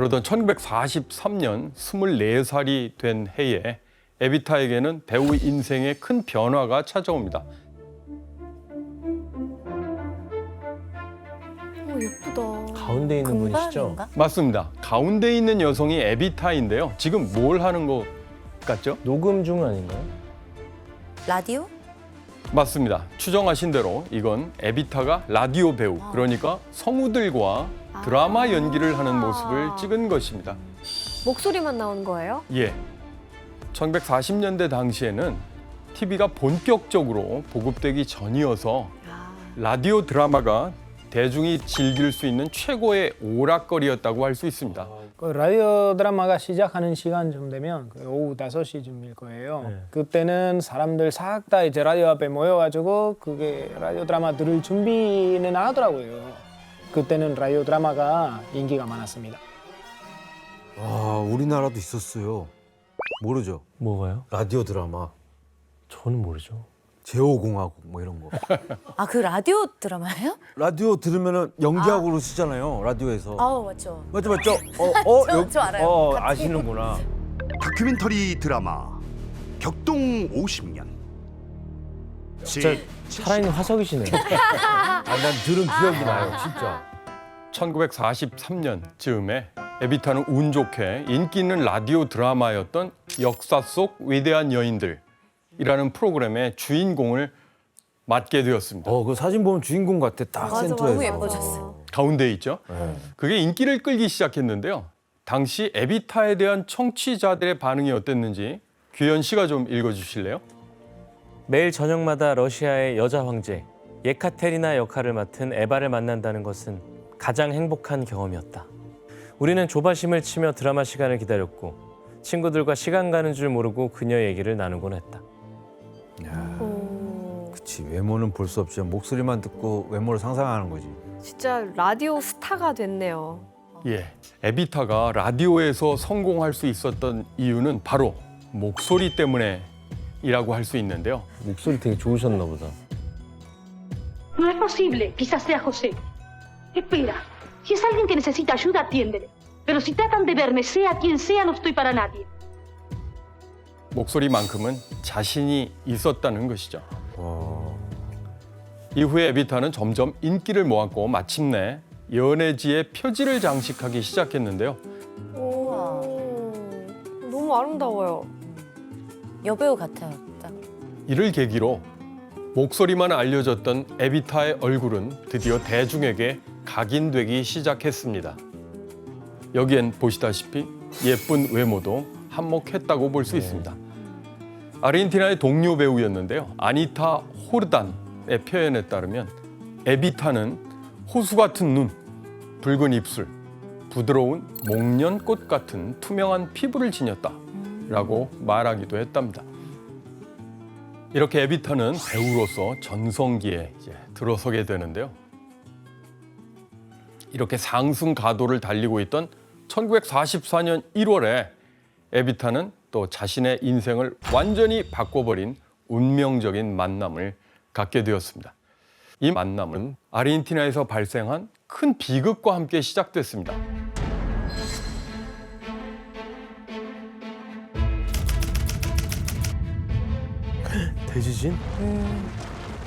그러던 1943년 24살이 된 해에 에비타에게는 배우 인생에 큰 변화가 찾아옵니다. 예쁘다. 가운데 있는 분이시죠? 금발인가? 맞습니다. 가운데 있는 여성이 에비타인데요. 지금 뭘 하는 것 같죠? 녹음 중 아닌가요? 라디오? 맞습니다. 추정하신 대로 이건 에비타가 라디오 배우, 그러니까 성우들과 드라마 연기를 하는 모습을 찍은 것입니다. 목소리만 나오는 거예요? 예. 1940년대 당시에는 TV가 본격적으로 보급되기 전이어서 라디오 드라마가 대중이 즐길 수 있는 최고의 오락거리였다고 할 수 있습니다. 그 라디오 드라마가 시작하는 시간쯤 되면 오후 5시쯤일 거예요. 네. 그때는 사람들 싹 다 이제 라디오 앞에 모여가지고 그게 라디오 드라마 들을 준비는 하더라고요. 그때는 라디오 드라마가 인기가 많았습니다. 와, 우리나라도 있었어요. 모르죠? 뭐가요? 라디오 드라마, 저는 모르죠. 제5공화국 뭐 이런 거. 아, 그 라디오 드라마예요? 라디오 들으면은 연기하고 그러시잖아요, 라디오에서. 아우, 맞죠. 맞죠, 맞죠? 저 알아요. 같이. 아시는구나. 다큐멘터리 드라마 격동 50년. 진짜 살아있는 화석이시네요. 아, 난 들은 기억이 나요, 진짜. 1943년쯤에 에비타는 운 좋게 인기 있는 라디오 드라마였던 역사 속 위대한 여인들이라는 프로그램의 주인공을 맡게 되었습니다. 그 사진 보면 주인공 같아, 딱 맞아, 센터에서. 너무 예뻐졌어. 가운데 있죠. 그게 인기를 끌기 시작했는데요. 당시 에비타에 대한 청취자들의 반응이 어땠는지 규현 씨가 좀 읽어주실래요? 매일 저녁마다 러시아의 여자 황제 예카테리나 역할을 맡은 에바를 만난다는 것은 가장 행복한 경험이었다. 우리는 조바심을 치며 드라마 시간을 기다렸고 친구들과 시간 가는 줄 모르고 그녀 얘기를 나누곤 했다. 그치, 외모는 볼 수 없지만 목소리만 듣고 외모를 상상하는 거지. 진짜 라디오 스타가 됐네요. 예, 에비타가 라디오에서 성공할 수 있었던 이유는 바로 목소리 때문에이라고 할 수 있는데요. 목소리 되게 좋으셨나 보다. No es posible, quizás sea José. Espera, si es alguien que necesita ayuda, atiéndele. Pero si tratan de verme, sea quien sea, no estoy para nadie. 목소리만큼은 자신이 있었다는 것이죠. 이후에 에비타는 점점 인기를 모았고 마침내 연해지의 표지를 장식하기 시작했는데요. 너무 아름다워요. 여배우 같아요, 딱. 이를 계기로 목소리만 알려졌던 에비타의 얼굴은 드디어 대중에게 각인되기 시작했습니다. 여기엔 보시다시피 예쁜 외모도 한몫했다고 볼 수 있습니다. 아르헨티나의 동료 배우였는데요. 아니타 호르단의 표현에 따르면 에비타는 호수 같은 눈, 붉은 입술, 부드러운 목련꽃 같은 투명한 피부를 지녔다라고 말하기도 했답니다. 이렇게 에비타는 배우로서 전성기에 들어서게 되는데요. 이렇게 상승 가도를 달리고 있던 1944년 1월에 에비타는 또 자신의 인생을 완전히 바꿔버린 운명적인 만남을 갖게 되었습니다. 이 만남은 아르헨티나에서 발생한 큰 비극과 함께 시작됐습니다. 대지진?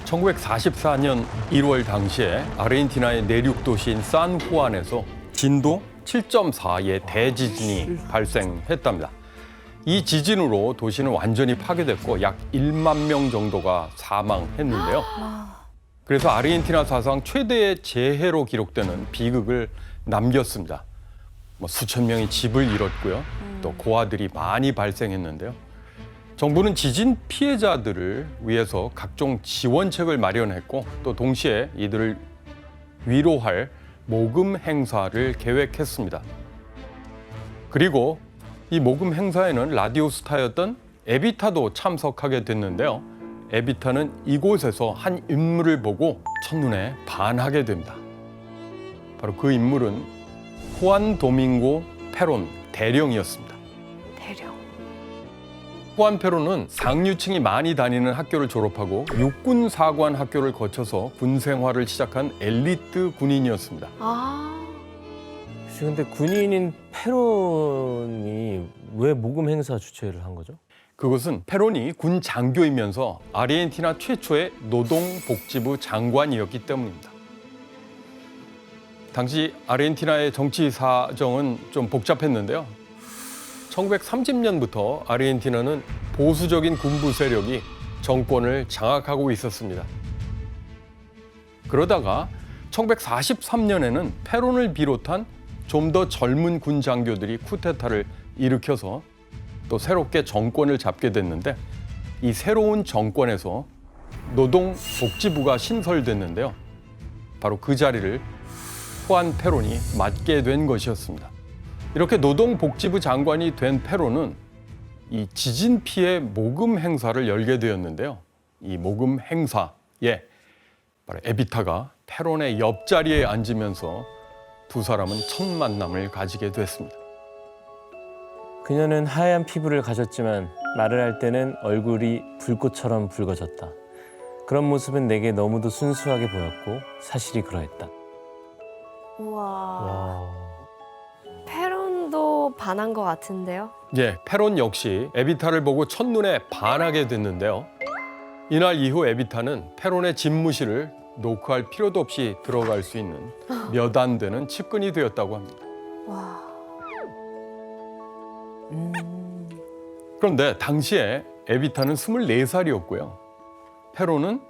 1944년 1월 당시에 아르헨티나의 내륙 도시인 산후안에서 진도 7.4의 대지진이 발생했답니다. 이 지진으로 도시는 완전히 파괴됐고 약 1만 명 정도가 사망했는데요. 그래서 아르헨티나 사상 최대의 재해로 기록되는 비극을 남겼습니다. 수천 명이 집을 잃었고요. 또 고아들이 많이 발생했는데요. 정부는 지진 피해자들을 위해서 각종 지원책을 마련했고 또 동시에 이들을 위로할 모금 행사를 계획했습니다. 그리고 이 모금 행사에는 라디오 스타였던 에비타도 참석하게 됐는데요. 에비타는 이곳에서 한 인물을 보고 첫눈에 반하게 됩니다. 바로 그 인물은 후안 도밍고 페론 대령이었습니다. 대령. 후안 페론은 상류층이 많이 다니는 학교를 졸업하고 육군 사관 학교를 거쳐서 군 생활을 시작한 엘리트 군인이었습니다. 혹시 근데 군인인 페론이 왜 모금 행사 주최를 한 거죠? 그것은 페론이 군 장교이면서 아르헨티나 최초의 노동복지부 장관이었기 때문입니다. 당시 아르헨티나의 정치 사정은 좀 복잡했는데요. 1930년부터 아르헨티나는 보수적인 군부 세력이 정권을 장악하고 있었습니다. 그러다가 1943년에는 페론을 비롯한 좀 더 젊은 군 장교들이 쿠데타를 일으켜서 또 새롭게 정권을 잡게 됐는데 이 새로운 정권에서 노동복지부가 신설됐는데요. 바로 그 자리를 후안 페론이 맡게 된 것이었습니다. 이렇게 노동복지부 장관이 된 페론은 이 지진 피해 모금 행사를 열게 되었는데요. 이 모금 행사에 바로 에비타가 페론의 옆자리에 앉으면서 두 사람은 첫 만남을 가지게 됐습니다. 그녀는 하얀 피부를 가졌지만 말을 할 때는 얼굴이 불꽃처럼 붉어졌다. 그런 모습은 내게 너무도 순수하게 보였고 사실이 그러했다. 우와. 페론도 반한 것 같은데요. 예, 페론 역시 에비타를 보고 첫눈에 반하게 됐는데요. 이날 이후 에비타는 페론의 집무실을 노크할 필요도 없이 들어갈 수 있는 몇 안 되는 측근이 되었다고 합니다. 와. 그런데 당시에 에비타는 24살이었고요. 페론은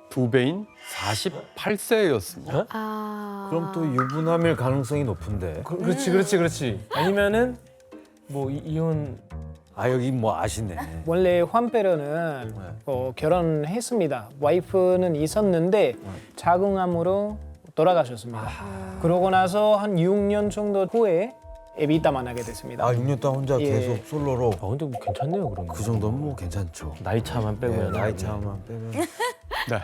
두 배인 48세였습니다. 아. 그럼 또 유부남일 가능성이 높은데. 그렇지. 아니면은 뭐 이혼. 아 여기 뭐 아시네. 원래 환페르는 결혼했습니다. 와이프는 있었는데 자궁암으로 돌아가셨습니다. 그러고 나서 한 6년 정도 후에 에비타 만나게 됐습니다. 아 6년 동안 혼자 예. 계속 솔로로. 근데 뭐 괜찮네요 그런 거. 그 정도면 뭐 괜찮죠. 나이 차만 빼고요. 나이 차만 빼면. 네,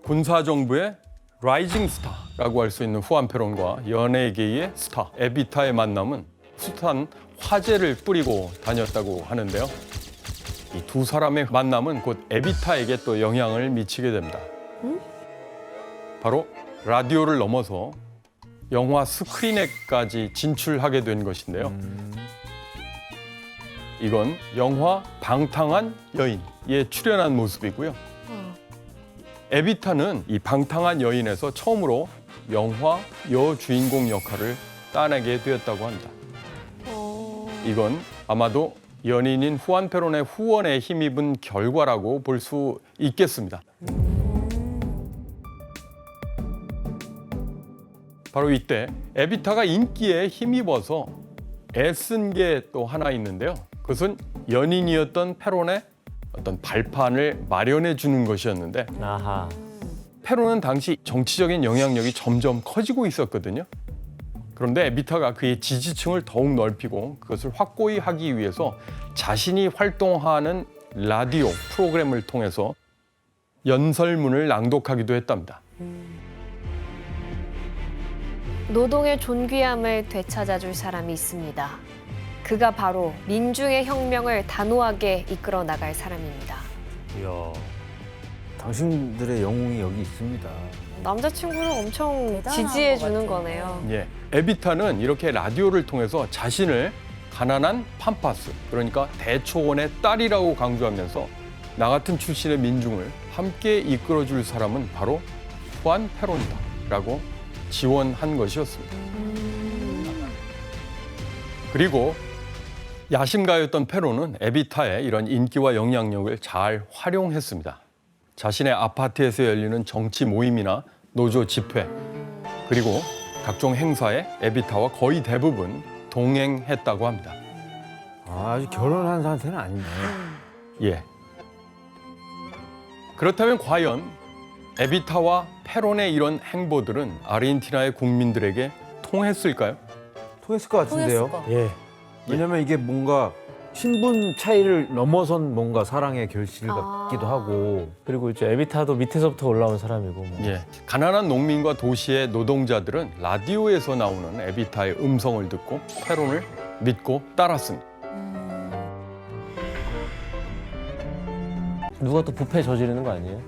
군사정부의 라이징 스타라고 할 수 있는 후안 페론과 연예계의 스타 에비타의 만남은 숱한 화제를 뿌리고 다녔다고 하는데요. 이 두 사람의 만남은 곧 에비타에게 또 영향을 미치게 됩니다. 바로 라디오를 넘어서 영화 스크린에까지 진출하게 된 것인데요. 이건 영화 방탕한 여인에 출연한 모습이고요. 에비타는 이 방탕한 여인에서 처음으로 영화 여주인공 역할을 따내게 되었다고 합니다. 이건 아마도 연인인 후안 페론의 후원에 힘입은 결과라고 볼 수 있겠습니다. 바로 이때 에비타가 인기에 힘입어서 애쓴 게 또 하나 있는데요. 그것은 연인이었던 페론의 어떤 발판을 마련해 주는 것이었는데 아하. 페론은 당시 정치적인 영향력이 점점 커지고 있었거든요. 그런데 에비타가 그의 지지층을 더욱 넓히고 그것을 확고히 하기 위해서 자신이 활동하는 라디오 프로그램을 통해서 연설문을 낭독하기도 했답니다. 노동의 존귀함을 되찾아줄 사람이 있습니다. 그가 바로 민중의 혁명을 단호하게 이끌어 나갈 사람입니다. 이야. 당신들의 영웅이 여기 있습니다. 남자친구를 엄청 대단한 지지해 것 주는 같아요. 거네요. 예, 에비타는 이렇게 라디오를 통해서 자신을 가난한 팜파스, 그러니까 대초원의 딸이라고 강조하면서 나 같은 출신의 민중을 함께 이끌어줄 사람은 바로 후안 페론이다라고 지원한 것이었습니다. 그리고 야심가였던 페론은 에비타의 이런 인기와 영향력을 잘 활용했습니다. 자신의 아파트에서 열리는 정치 모임이나 노조 집회, 그리고 각종 행사에 에비타와 거의 대부분 동행했다고 합니다. 아, 아직 결혼한 상태는 아니네. 예. 그렇다면 과연 에비타와 페론의 이런 행보들은 아르헨티나의 국민들에게 통했을까요? 통했을 것 같은데요. 통했을 거. 예. 왜냐면 이게 뭔가 신분 차이를 넘어선 뭔가 사랑의 결실 같기도 하고. 그리고 이제 에비타도 밑에서부터 올라온 사람이고. 뭐. 예. 가난한 농민과 도시의 노동자들은 라디오에서 나오는 에비타의 음성을 듣고 페론을 믿고 따랐습니다. 누가 또 부패 저지르는 거 아니에요?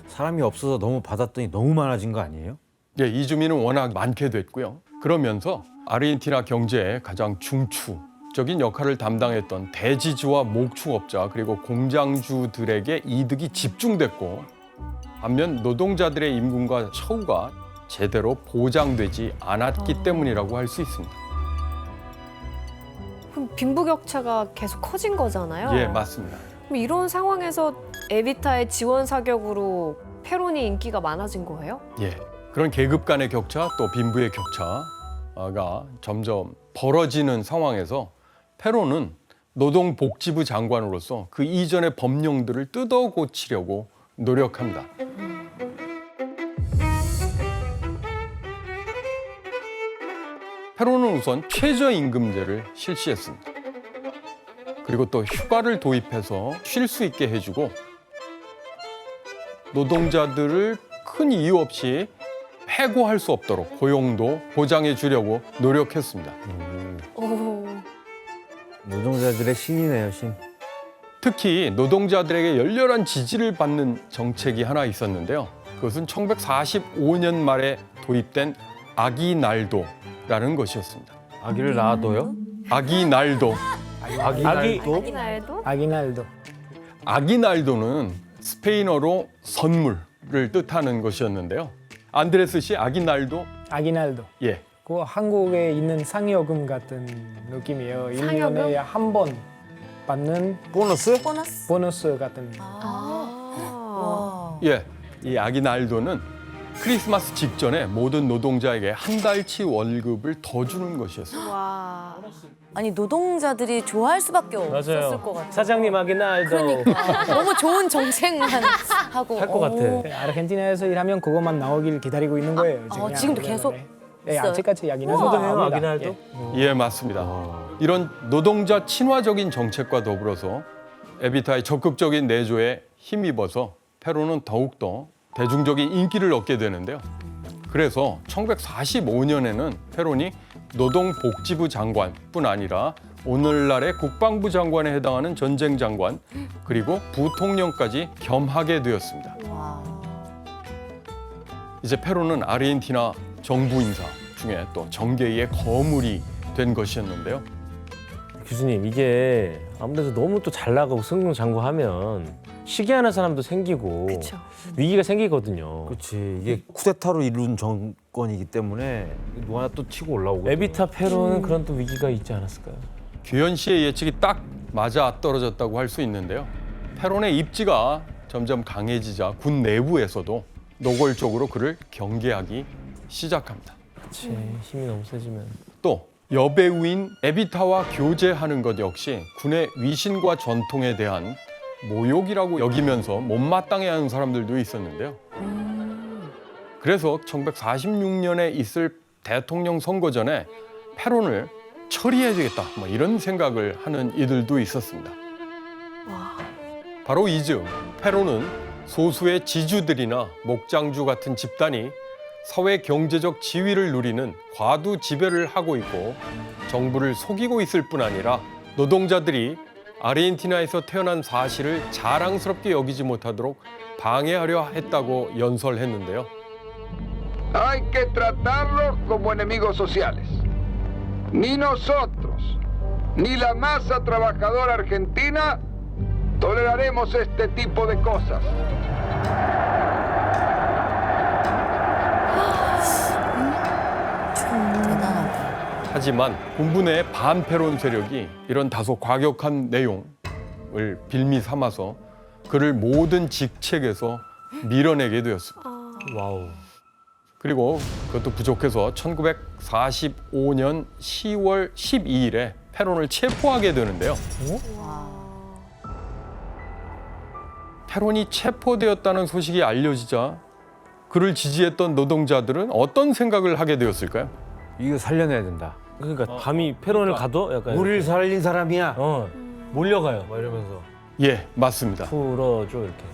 사람이 없어서 너무 받았더니 너무 많아진 거 아니에요? 예, 이주민은 워낙 많게 됐고요. 그러면서 아르헨티나 경제의 가장 중추적인 역할을 담당했던 대지주와 목축업자 그리고 공장주들에게 이득이 집중됐고 반면 노동자들의 임금과 처우가 제대로 보장되지 않았기 때문이라고 할 수 있습니다. 그럼 빈부격차가 계속 커진 거잖아요. 예, 맞습니다. 그럼 이런 상황에서 에비타의 지원 사격으로 페론이 인기가 많아진 거예요? 예, 그런 계급 간의 격차 또 빈부의 격차가 점점 벌어지는 상황에서 페론은 노동복지부 장관으로서 그 이전의 법령들을 뜯어 고치려고 노력합니다. 페론은 우선 최저임금제를 실시했습니다. 그리고 또 휴가를 도입해서 쉴 수 있게 해주고 노동자들을 큰 이유 없이 해고할 수 없도록 고용도 보장해 주려고 노력했습니다. 오. 노동자들의 신이네요, 신. 특히 노동자들에게 열렬한 지지를 받는 정책이 하나 있었는데요. 그것은 1945년 말에 도입된 아기날도라는 것이었습니다. 아기를 낳아도요? 아기날도. 아기날도? 아기날도. 아기날도는 스페인어로 선물을 뜻하는 것이었는데요. 안드레스 씨, 아기날도? 아기날도. 예. 그 한국에 있는 상여금 같은 느낌이에요. 상여금? 1년에 한 번 받는 보너스? 보너스? 보너스 같은. 아. 와. 예. 이 아기날도는 크리스마스 직전에 모든 노동자에게 한 달치 월급을 더 주는 것이었습니다. 와. 아니 노동자들이 좋아할 수밖에 없었을 것 같아요. 사장님 아기날도 그러니까 너무 좋은 정책만 하고 할 것 같아. 네, 아르헨티나에서 일하면 그것만 나오길 기다리고 있는 거예요. 지금. 지금도 계속 네, 있어요? 아직까지 아기날도 우와, 나옵니다. 아기날도? 예. 예, 맞습니다. 이런 노동자 친화적인 정책과 더불어서 에비타의 적극적인 내조에 힘입어서 페론은 더욱더 대중적인 인기를 얻게 되는데요. 그래서 1945년에는 페론이 노동복지부 장관뿐 아니라 오늘날의 국방부 장관에 해당하는 전쟁 장관 그리고 부통령까지 겸하게 되었습니다. 이제 페론은 아르헨티나 정부 인사 중에 또 정계의 거물이 된 것이었는데요. 교수님 이게 아무래도 너무 또 잘 나가고 승승장구하면 시기하는 사람도 생기고 그쵸. 위기가 생기거든요. 그렇지. 이게 쿠데타로 이룬 정권이기 때문에 누구 하나 또 치고 올라오고. 에비타 페론은 그런 또 위기가 있지 않았을까요? 규현 씨의 예측이 딱 맞아 떨어졌다고 할 수 있는데요. 페론의 입지가 점점 강해지자 군 내부에서도 노골적으로 그를 경계하기 시작합니다. 그렇지. 힘이 너무 세지면. 또 여배우인 에비타와 교제하는 것 역시 군의 위신과 전통에 대한 모욕이라고 여기면서 못마땅해하는 사람들도 있었는데요. 그래서 1946년에 있을 대통령 선거 전에 페론을 처리해야겠다 뭐 이런 생각을 하는 이들도 있었습니다. 바로 이즈음 페론은 소수의 지주들이나 목장주 같은 집단이 사회 경제적 지위를 누리는 과두 지배를 하고 있고 정부를 속이고 있을 뿐 아니라 노동자들이 아르헨티나에서 태어난 사실을 자랑스럽게 여기지 못하도록 방해하려 했다고 연설했는데요. Hay que tratarlos como enemigos sociales. Ni nosotros, ni la masa trabajadora argentina toleraremos este tipo de cosas. 대단하다. 하지만 군부 내 반페론 세력이 이런 다소 과격한 내용을 빌미 삼아서 그를 모든 직책에서 밀어내게 되었습니다. 와우. 그리고 그것도 부족해서 1945년 10월 12일에 페론을 체포하게 되는데요. 페론이 체포되었다는 소식이 알려지자 그를 지지했던 노동자들은 어떤 생각을 하게 되었을까요? 이거 살려내야 된다. 그러니까 감히 페론을 가도 약간 우리를 살린 사람이야. 몰려가요. 막 이러면서 예, 맞습니다. 풀어줘 이렇게.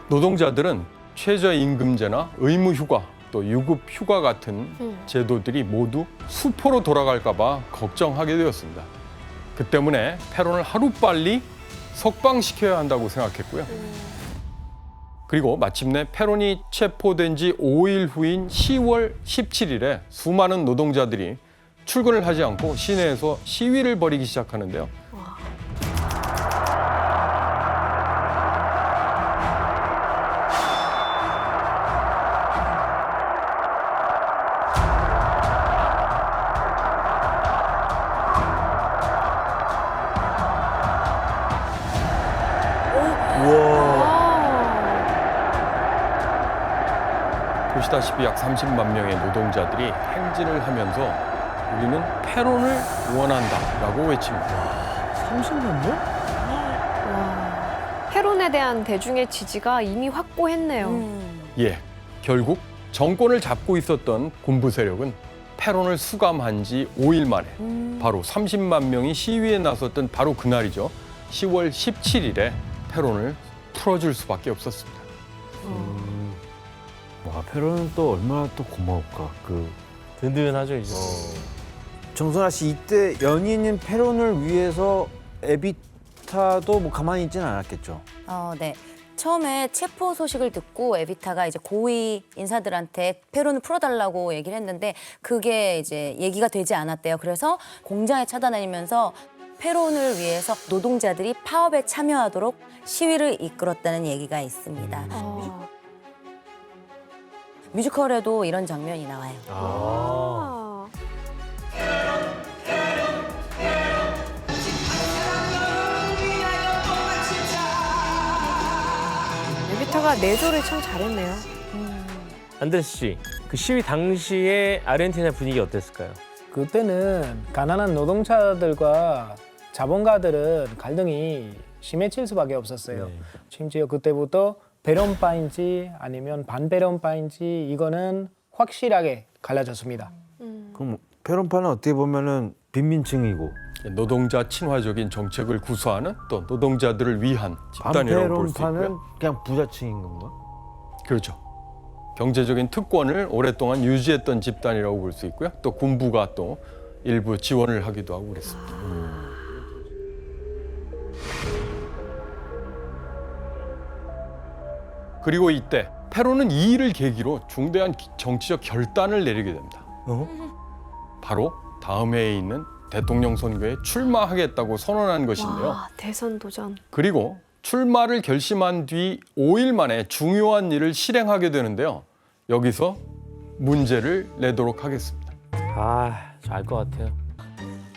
노동자들은 최저임금제나 의무휴가 또 유급휴가 같은 제도들이 모두 수포로 돌아갈까 봐 걱정하게 되었습니다. 그 때문에 페론을 하루빨리 석방시켜야 한다고 생각했고요. 그리고 마침내 페론이 체포된 지 5일 후인 10월 17일에 수많은 노동자들이 출근을 하지 않고 시내에서 시위를 벌이기 시작하는데요. 보시다시피 약 30만 명의 노동자들이 행진을 하면서 우리는 페론을 원한다라고 외칩니다. 30만 명? 페론에 대한 대중의 지지가 이미 확고했네요. 예, 결국 정권을 잡고 있었던 군부 세력은 페론을 수감한 지 5일 만에 바로 30만 명이 시위에 나섰던 바로 그날이죠. 10월 17일에 페론을 풀어줄 수밖에 없었습니다. 와, 페론은 또 얼마나 또 고마울까. 든든하죠 이제. 정선아 씨, 이때 연인인 페론을 위해서 에비타도 뭐 가만히 있지는 않았겠죠. 네. 처음에 체포 소식을 듣고 에비타가 이제 고위 인사들한테 페론을 풀어달라고 얘기를 했는데 그게 이제 얘기가 되지 않았대요. 그래서 공장에 찾아다니면서 페론을 위해서 노동자들이 파업에 참여하도록 시위를 이끌었다는 얘기가 있습니다. 뮤지컬에도 이런 장면이 나와요. 에비타가 내조를 참 잘했네요. 안드레스 씨, 그 시위 당시에 아르헨티나 분위기 어땠을까요? 그때는 가난한 노동자들과 자본가들은 갈등이 심해질 수밖에 없었어요. 네. 심지어 그때부터 배론파인지 아니면 반배론파인지 이거는 확실하게 갈라졌습니다. 그럼 페론파는 어떻게 보면은 빈민층이고 노동자 친화적인 정책을 구사하는 또 노동자들을 위한 집단이라고 볼 수 반페론파는 있고요. 그냥 부자층인 건가? 그렇죠. 경제적인 특권을 오랫동안 유지했던 집단이라고 볼 수 있고요. 또 군부가 또 일부 지원을 하기도 하고 그랬습니다. 그리고 이때 페론은 이 일을 계기로 중대한 정치적 결단을 내리게 됩니다. 바로 다음 해에 있는 대통령 선거에 출마하겠다고 선언한 것인데요. 와, 대선 도전. 그리고 출마를 결심한 뒤 5일 만에 중요한 일을 실행하게 되는데요. 여기서 문제를 내도록 하겠습니다. 저 알 것 같아요.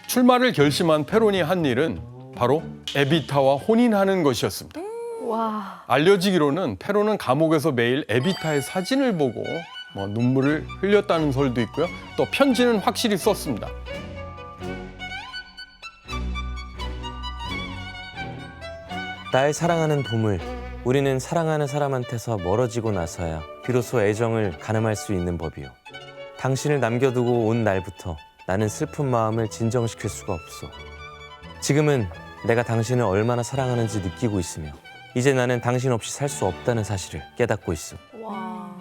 출마를 결심한 페론이 한 일은 바로 에비타와 혼인하는 것이었습니다. 와, 알려지기로는 페론은 감옥에서 매일 에비타의 사진을 보고 눈물을 흘렸다는 설도 있고요. 또 편지는 확실히 썼습니다. 나의 사랑하는 보물, 우리는 사랑하는 사람한테서 멀어지고 나서야 비로소 애정을 가늠할 수 있는 법이요. 당신을 남겨두고 온 날부터 나는 슬픈 마음을 진정시킬 수가 없소. 지금은 내가 당신을 얼마나 사랑하는지 느끼고 있으며 이제 나는 당신 없이 살 수 없다는 사실을 깨닫고 있어. 와.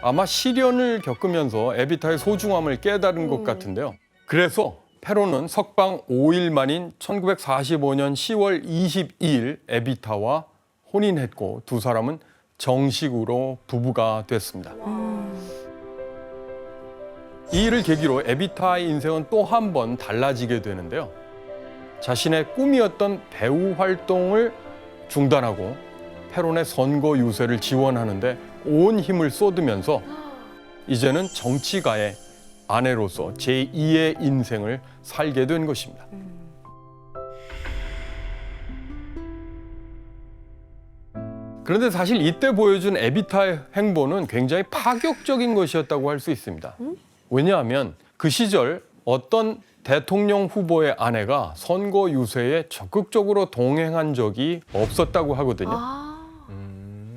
아마 시련을 겪으면서 에비타의 소중함을 깨달은 것 같은데요. 그래서 페론은 석방 5일 만인 1945년 10월 22일 에비타와 혼인했고 두 사람은 정식으로 부부가 됐습니다. 이 일을 계기로 에비타의 인생은 또 한 번 달라지게 되는데요. 자신의 꿈이었던 배우 활동을 중단하고 페론의 선거 유세를 지원하는데 온 힘을 쏟으면서 이제는 정치가의 아내로서 제2의 인생을 살게 된 것입니다. 그런데 사실 이때 보여준 에비타의 행보는 굉장히 파격적인 것이었다고 할 수 있습니다. 왜냐하면 그 시절 어떤 대통령 후보의 아내가 선거 유세에 적극적으로 동행한 적이 없었다고 하거든요.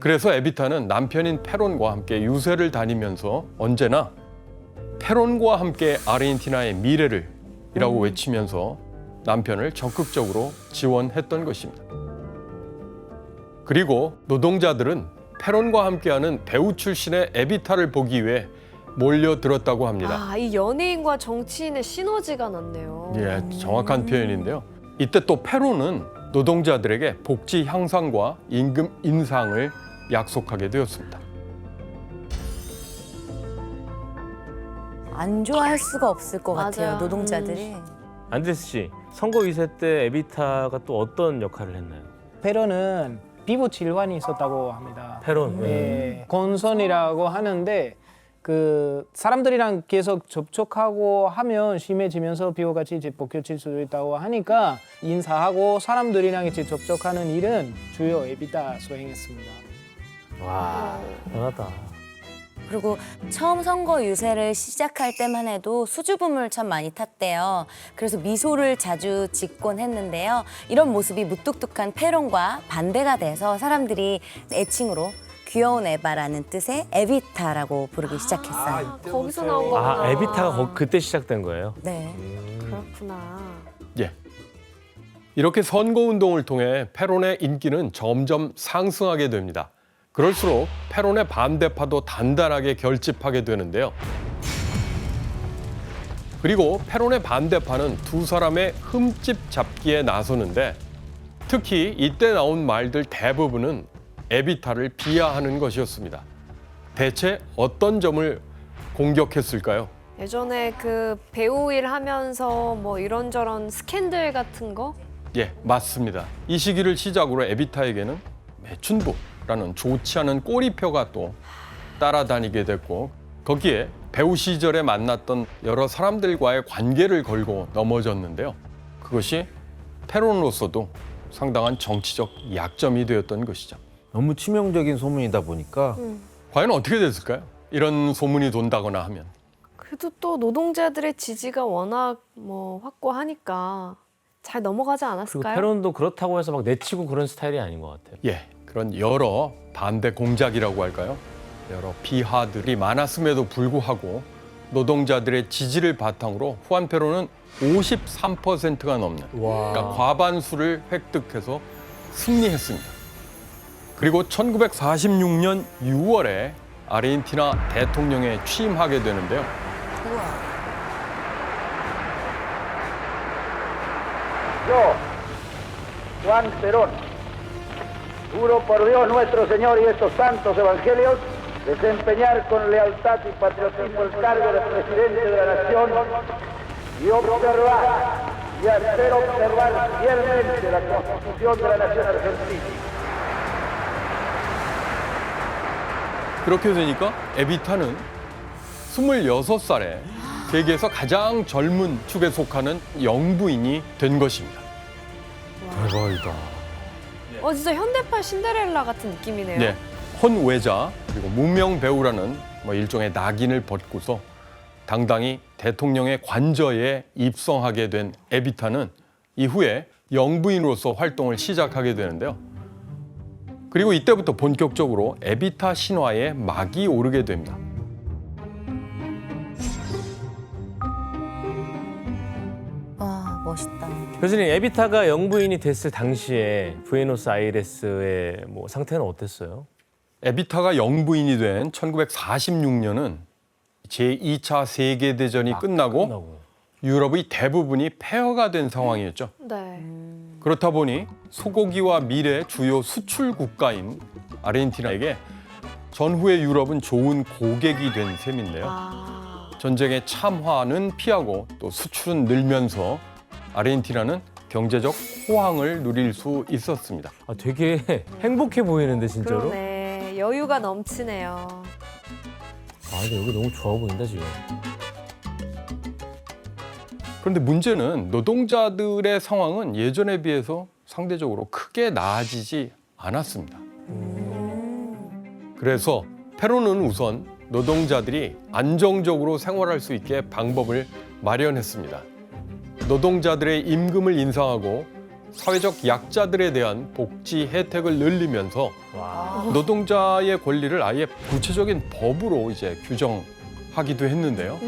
그래서 에비타는 남편인 페론과 함께 유세를 다니면서 언제나 페론과 함께 아르헨티나의 미래를 이라고 외치면서 남편을 적극적으로 지원했던 것입니다. 그리고 노동자들은 페론과 함께하는 배우 출신의 에비타를 보기 위해 몰려들었다고 합니다. 이 연예인과 정치인의 시너지가 났네요. 예, 정확한 표현인데요. 이때 또 페론은 노동자들에게 복지 향상과 임금 인상을 약속하게 되었습니다. 안 좋아할 수가 없을 것 같아요. 맞아요. 노동자들이. 안드레스 씨, 선거 유세 때 에비타가 또 어떤 역할을 했나요? 페론은 피부 질환이 있었다고 합니다. 페론. 예, 건선이라고 하는데 그 사람들이랑 계속 접촉하고 하면 심해지면서 피부같이 이제 벗겨질 수도 있다고 하니까 인사하고 사람들이랑 이제 접촉하는 일은 주요 에비타 수행했습니다. 와, 대단하다. 그리고 처음 선거 유세를 시작할 때만 해도 수줍음을 참 많이 탔대요. 그래서 미소를 자주 짓곤 했는데요. 이런 모습이 무뚝뚝한 페론과 반대가 돼서 사람들이 애칭으로 귀여운 에바라는 뜻의 에비타라고 부르기 시작했어요. 거기서 나온 거구나. 아, 에비타가 그때 시작된 거예요? 네. 그렇구나. 예. 이렇게 선거운동을 통해 페론의 인기는 점점 상승하게 됩니다. 그럴수록 페론의 반대파도 단단하게 결집하게 되는데요. 그리고 페론의 반대파는 두 사람의 흠집 잡기에 나서는데 특히 이때 나온 말들 대부분은 에비타를 비하하는 것이었습니다. 대체 어떤 점을 공격했을까요? 예전에 그 배우 일 하면서 뭐 이런저런 스캔들 같은 거? 예, 맞습니다. 이 시기를 시작으로 에비타에게는 매춘부라는 좋지 않은 꼬리표가 또 따라다니게 됐고 거기에 배우 시절에 만났던 여러 사람들과의 관계를 걸고 넘어졌는데요. 그것이 페론으로서도 상당한 정치적 약점이 되었던 것이죠. 너무 치명적인 소문이다 보니까 과연 어떻게 됐을까요? 이런 소문이 돈다거나 하면. 그래도 또 노동자들의 지지가 워낙 뭐 확고하니까 잘 넘어가지 그리고 않았을까요? 페론도 그렇다고 해서 막 내치고 그런 스타일이 아닌 것 같아요. 예, 그런 여러 반대 공작이라고 할까요? 여러 비하들이 많았음에도 불구하고 노동자들의 지지를 바탕으로 후안 페론은 53%가 넘는 그러니까 과반수를 획득해서 승리했습니다. 그리고 1946년 6월에 아르헨티나 대통령에 취임하게 되는데요. Yo, Juan Perón, juro por Dios nuestro Señor y estos santos evangelios, desempeñar con lealtad y patriotismo el cargo de presidente de la nación y observar y hacer observar fielmente la Constitución de la nación argentina. 그렇게 되니까 에비타는 26살에 세계에서 가장 젊은 축에 속하는 영부인이 된 것입니다. 대박이다. 진짜 현대판 신데렐라 같은 느낌이네요. 네, 혼외자 그리고 무명 배우라는 뭐 일종의 낙인을 벗고서 당당히 대통령의 관저에 입성하게 된 에비타는 이후에 영부인으로서 활동을 시작하게 되는데요. 그리고 이때부터 본격적으로 에비타 신화에 막이 오르게 됩니다. 와, 멋있다. 교수님, 에비타가 영부인이 됐을 당시에 부에노스아이레스의 뭐 상태는 어땠어요? 에비타가 영부인이 된 1946년은 제2차 세계대전이 끝나고 유럽의 대부분이 폐허가 된 상황이었죠. 네. 그렇다 보니 소고기와 밀의 주요 수출 국가인 아르헨티나에게 전후의 유럽은 좋은 고객이 된 셈인데요. 전쟁의 참화는 피하고 또 수출은 늘면서 아르헨티나는 경제적 호황을 누릴 수 있었습니다. 아, 되게 행복해 보이는데 진짜로? 그러네. 여유가 넘치네요. 아, 근데 여기 너무 좋아 보인다 지금. 그런데 문제는 노동자들의 상황은 예전에 비해서 상대적으로 크게 나아지지 않았습니다. 그래서 페론은 우선 노동자들이 안정적으로 생활할 수 있게 방법을 마련했습니다. 노동자들의 임금을 인상하고 사회적 약자들에 대한 복지 혜택을 늘리면서 노동자의 권리를 아예 구체적인 법으로 이제 규정하기도 했는데요.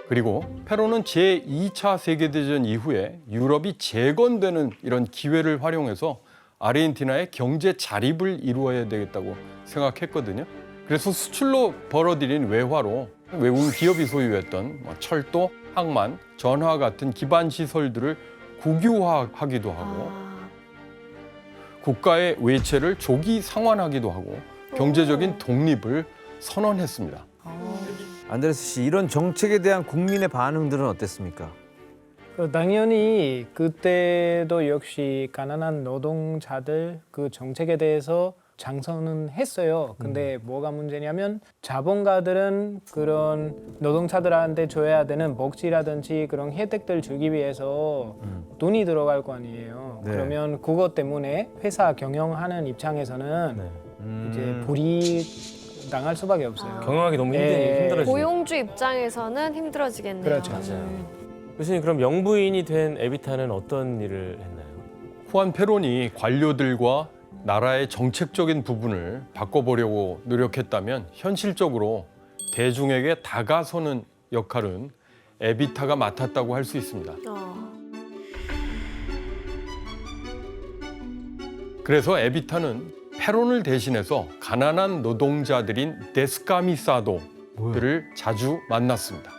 그리고 페론은 제2차 세계대전 이후에 유럽이 재건되는 이런 기회를 활용해서 아르헨티나의 경제 자립을 이루어야 되겠다고 생각했거든요. 그래서 수출로 벌어들인 외화로 외국 기업이 소유했던 철도, 항만, 전화 같은 기반 시설들을 국유화하기도 하고 국가의 외채를 조기 상환하기도 하고 경제적인 독립을 선언했습니다. 안드레스 씨, 이런 정책에 대한 국민의 반응들은 어땠습니까? 당연히 그때도 역시 가난한 노동자들 그 정책에 대해서 장선은 했어요. 근데 뭐가 문제냐면 자본가들은 그런 노동자들한테 줘야 되는 복지라든지 그런 혜택들 주기 위해서 돈이 들어갈 거 아니에요. 네. 그러면 그것 때문에 회사 경영하는 입장에서는 이제 불이 당할 수밖에 없어요. 경영하기 너무 예. 힘들어지죠. 고용주 입장에서는 힘들어지겠네요. 그렇죠. 교수님, 그럼 영부인이 된 에비타는 어떤 일을 했나요? 후안 페론이 관료들과 나라의 정책적인 부분을 바꿔보려고 노력했다면 현실적으로 대중에게 다가서는 역할은 에비타가 맡았다고 할 수 있습니다. 그래서 에비타는 페론을 대신해서 가난한 노동자들인 데스카미사도들을 자주 만났습니다.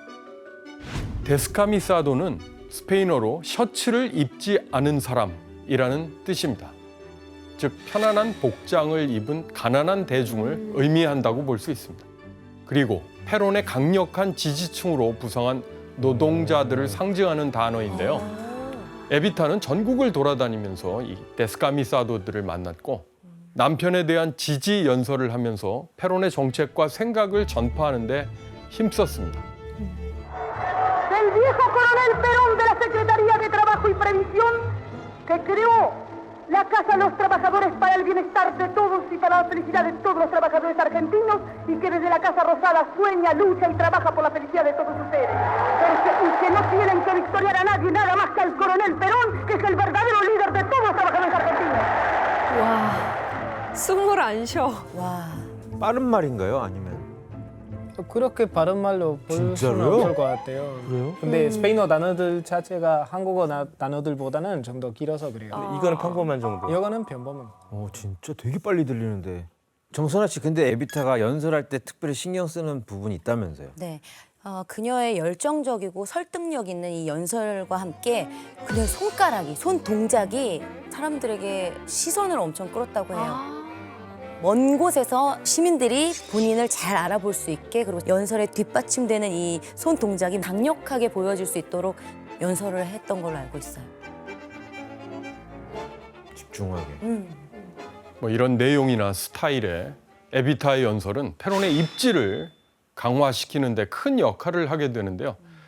데스카미사도는 스페인어로 셔츠를 입지 않은 사람이라는 뜻입니다. 즉 편안한 복장을 입은 가난한 대중을 의미한다고 볼 수 있습니다. 그리고 페론의 강력한 지지층으로 부상한 노동자들을 상징하는 단어인데요. 에비타는 전국을 돌아다니면서 이 데스카미사도들을 만났고 남편에 대한 지지 연설을 하면서 페론의 정책과 생각을 전파하는 데 힘썼습니다. Del viejo coronel Perón de la Secretaría de Trabajo y Previsión, que creó la Casa de los Trabajadores para el bienestar de todos y para la felicidad de todos los trabajadores argentinos, y que desde la Casa Rosada sueña, lucha y trabaja por la felicidad de todos ustedes. Y que no tienen que victoriar a nadie, nada más que al coronel Perón, que es el verdadero líder de todos los trabajadores argentinos. 와, 숨을 안 쉬어. 와. 빠른 말인가요? 아니면? 그렇게 바른 말로 볼 수는 진짜로요? 없을 것 같아요. 그래요? 근데 스페인어 단어들 자체가 한국어 단어들보다는 좀 더 길어서 그래요. 이거는 평범한 정도. 이거는 평범한. 진짜 되게 빨리 들리는데. 정선아 씨, 근데 에비타가 연설할 때 특별히 신경 쓰는 부분이 있다면서요? 네. 그녀의 열정적이고 설득력 있는 이 연설과 함께 그녀의 손가락이, 손 동작이 사람들에게 시선을 엄청 끌었다고 해요. 먼 곳에서 시민들이 본인을 잘 알아볼 수 있게, 그리고 연설에 뒷받침되는 이 손 동작이 강력하게 보여질 수 있도록 연설을 했던 걸로 알고 있어요. 집중하게. 이런 내용이나 스타일의 에비타의 연설은 페론의 입지를 강화시키는 데 큰 역할을 하게 되는데요.